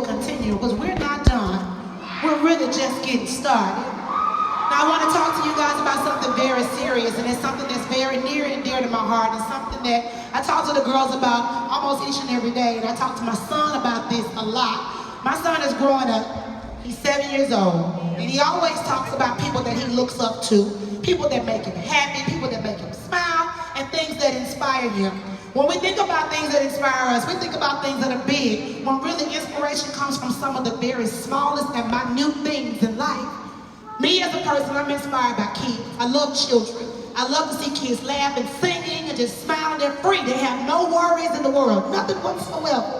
will continue because we're not done. We're really just getting started. Now I want to talk to you guys about something very serious, and it's something that's very near and dear to my heart. It's something that I talk to the girls about almost each and every day, and I talk to my son about this a lot. My son is growing up. He's 7 years old, and he always talks about people that he looks up to, people that make him happy, people that make him smile, and things that inspire him. When we think about things that inspire us, we think about things that are big, when really inspiration comes from some of the very smallest and minute things in life. Me as a person, I'm inspired by kids. I love children. I love to see kids laughing, singing, and just smiling. They're free. They have no worries in the world, nothing whatsoever.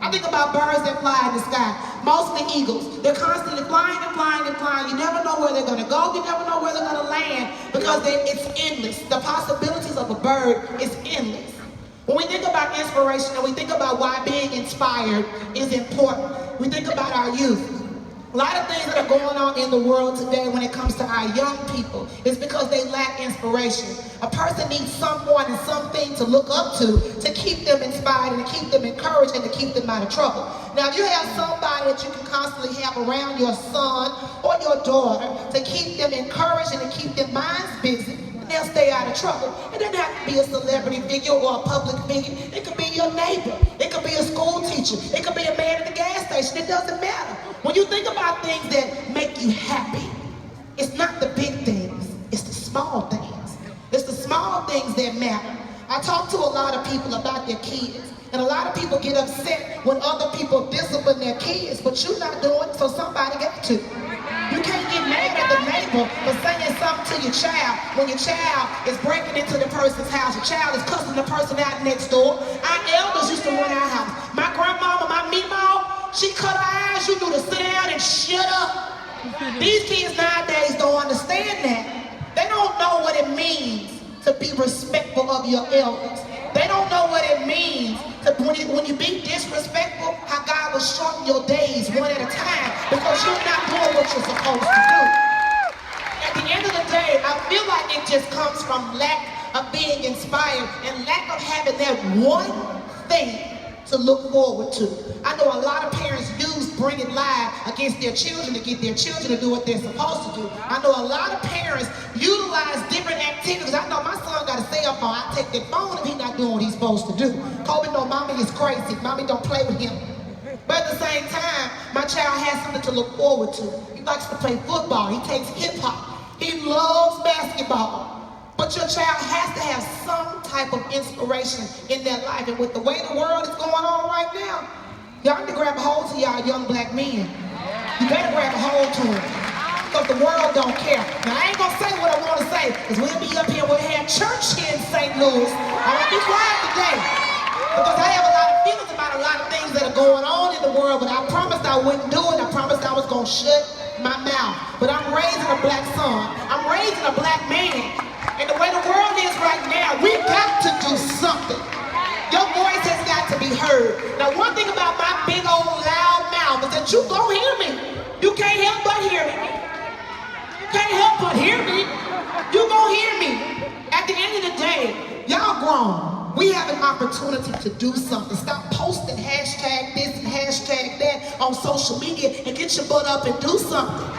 I think about birds that fly in the sky, mostly eagles. They're constantly flying and flying and flying. You never know where they're going to go. You never know where they're going to land because it's endless. The possibilities of a bird is endless. When we think about inspiration and we think about why being inspired is important, we think about our youth. A lot of things that are going on in the world today when it comes to our young people is because they lack inspiration. A person needs someone and something to look up to keep them inspired and to keep them encouraged and to keep them out of trouble. Now, if you have somebody that you can constantly have around your son or your daughter to keep them encouraged and to keep their minds busy, they'll stay out of trouble. It doesn't have to be a celebrity figure or a public figure. It could be your neighbor. It could be a school teacher. It could be a man at the gas station. It doesn't matter. When you think about things that make you happy, it's not the big things. It's the small things. It's the small things that matter. I talk to a lot of people about their kids, and a lot of people get upset when other people discipline their kids, but you're not doing it, so somebody got to. You can't get mad at the neighbor for saying something to your child when your child is breaking into the person's house. Your child is cussing the person out next door. Our elders used to run our house. My grandmama, my meemaw, she cut her eyes. You knew to sit down and shut up. These kids nowadays don't understand that. They don't know what it means to be respectful of your elders. They don't know what it means to, when you be disrespectful, how God will shorten your days one at a time because you're not doing what you're supposed to do. At the end of the day, I feel like it just comes from lack of being inspired and lack of having that one thing to look forward to. I know a lot of parents use Bring It Live against their children to get their children to do what they're supposed to do. I know a lot of parents utilize different activities. I know my son got a cell phone. I take that phone if he's not doing what he's supposed to do. Kobe know mommy is crazy. Mommy don't play with him. But at the same time, my child has something to look forward to. He likes to play football. He takes hip hop. He loves basketball. But your child has to have some type of inspiration in their life. And with the way the world is going on right now, y'all need to grab a hold to y'all young black men. You better grab a hold to them. Because the world don't care. Now, I ain't going to say what I want to say, because we'll be up here, we'll have church here in St. Louis. I want to be quiet today. Because I have a lot of feelings about a lot of things that are going on in the world, but I promised I wouldn't do it. I promised I was going to shut my mouth. But I'm raising a black son. I'm raising a black man. And the way the world is right now, we've got to do something. Your voice has got to be heard. Now, one thing about my big old loud mouth is that you gon' hear me. You can't help but hear me. You can't help but hear me. You gon' hear me. At the end of the day, y'all grown. We have an opportunity to do something. Stop posting hashtag this and hashtag that on social media and get your butt up and do something.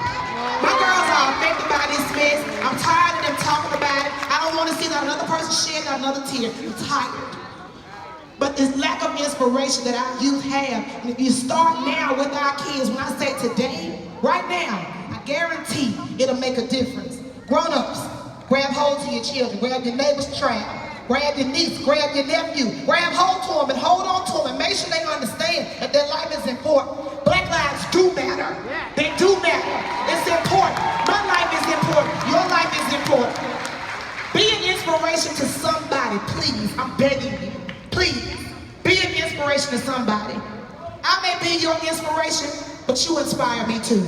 My girls are affected by this mess. I'm tired of them talking about it. I don't want to see not another person shed not another tear. I'm tired. But this lack of inspiration that our youth have, and if you start now with our kids, when I say today, right now, I guarantee it'll make a difference. Grown-ups, grab hold to your children, grab your neighbor's child, grab your niece, grab your nephew, grab hold to them and hold on to them and make sure they understand that their life is important. Black lives do matter. They do matter. It's important. My life is important. Your life is important. Be an inspiration to somebody, please. I'm begging you. Please, be an inspiration to somebody. I may be your inspiration, but you inspire me too.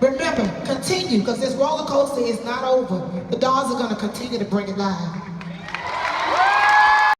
Remember, continue, because this roller coaster is not over. The dogs are going to continue to bring it live.